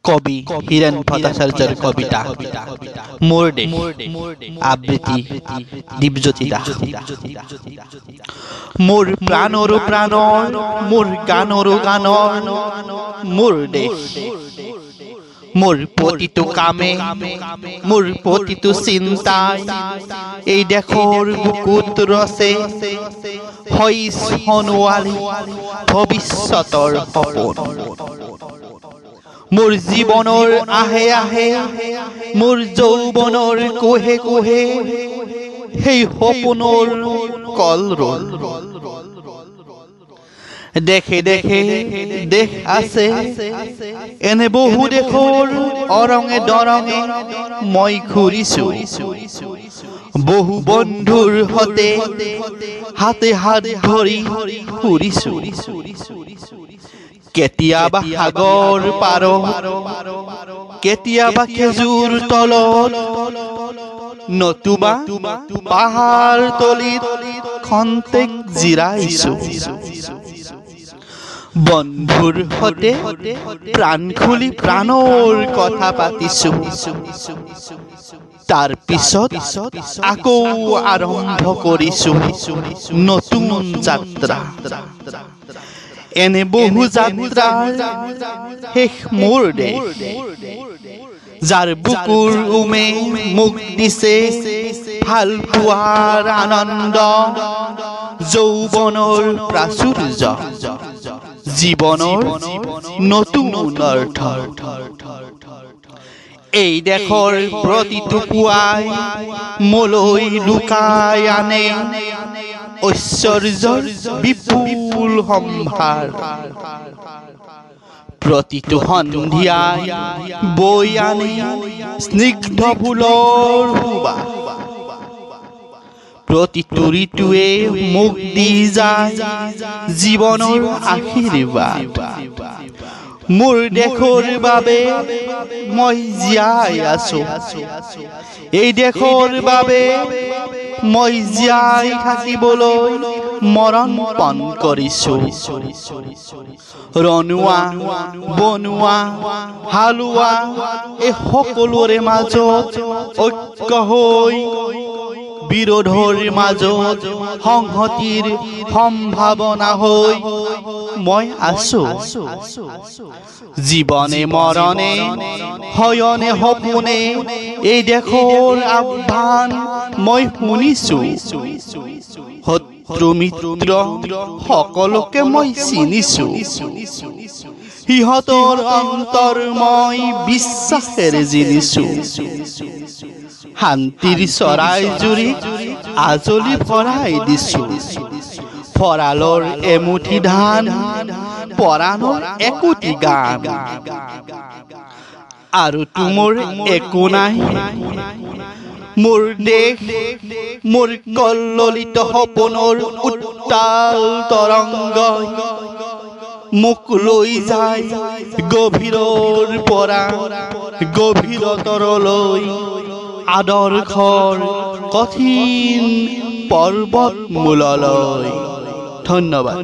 কবি হীৰেণ ভট্টাচাৰ্যৰ কবিতা মোৰ দেশ আবৃত্তি দীপজ্যোতি দাস। মোৰ প্ৰাণৰো প্ৰাণৰ মোৰ গানৰো গানৰ মোৰ দেশ, মোৰ প্ৰতিটো কামে মোৰ প্ৰতিটো চিন্তাই এই দেশৰ বুকুত ৰচে হৈ সোণোৱালী ভৱিষ্যতৰ সপোন। মোৰ জীৱনৰ আহে আহে মোৰ যৌৱনৰ কোহে কোহে সেই সপোনৰ কলৰল। দেখে দেখে দেশ আছে এনে বহু দেশৰ অৰঙে দৰঙে মই ঘূৰিছো, বহু বন্ধুৰ সতে হাতে হাত ধৰি ফুৰিছো। কেতিয়াবা সাগৰ পাৰত কেতিয়াবা খেজুৰ তলত নতুবা পাহাৰ তলিত খন্তেক জিৰাইছো। বন্ধুৰ সতে প্ৰাণ খুলি প্ৰাণৰ কথা পাতিছো, তাৰ পিছত আকৌ আৰম্ভ কৰিছো নতুন যাত্ৰা। এনে বহু যাত্ৰাৰ শেষ মোৰ দেশ, যাৰ বুকুৰ উমে মোক দিছে ভাল পোৱাৰ আনন্দ, যৌৱনৰ প্ৰাচুৰ্য, জীৱনৰ নতুন অৰ্থ। এই দেশৰ প্ৰতিটো পুৱাই মোলৈ লুকাই আনে ঐশ্বৰ্যৰ বিপুল সম্ভাৰ। প্ৰতিটো সন্ধিয়াই বৈ আনে স্নিগ্ধ ফুলৰ সুবাস। প্ৰতিটো ঋতুৱে মোক দি যায় জীৱনৰ আশীৰ্বাদ। মোৰ দেশৰ বাবে মই জীয়াই আছো, এই দেশৰ বাবে মই জীয়াই থাকিবলৈ মৰণ পণ কৰিছো। ৰনোৱা বনোৱা হালোৱা এই সকলোৰে মাজত ঐক্য হৈ বিৰোধৰ মাজত সংহতিৰ সম্ভাৱনা হৈ মই আছো। জীৱনে মৰণে শয়নে সপোনে এই দেশৰ আহ্বান মই শুনিছো। শত্ৰু মিত্ৰ সকলোকে মই চিনিছো, সিহঁতৰ অন্তৰ মই বিশ্বাসেৰে জিনিছো। শান্তিৰ চৰাই জুৰি আজলি ভৰাই দিছো, ভঁৰালৰ এমুঠি ধান পৰাণৰ একোটি গান। আৰু তোমাৰ একো নাই মোৰ দেশ, মোৰ কল্লোলিত সপোনৰ উত্তাল তৰংগ মোক লৈ যায় গভীৰৰ পৰা গভীৰতৰলৈ, আদৰ্শৰ কঠিন পৰ্বত মূললৈ। ধন্যবাদ।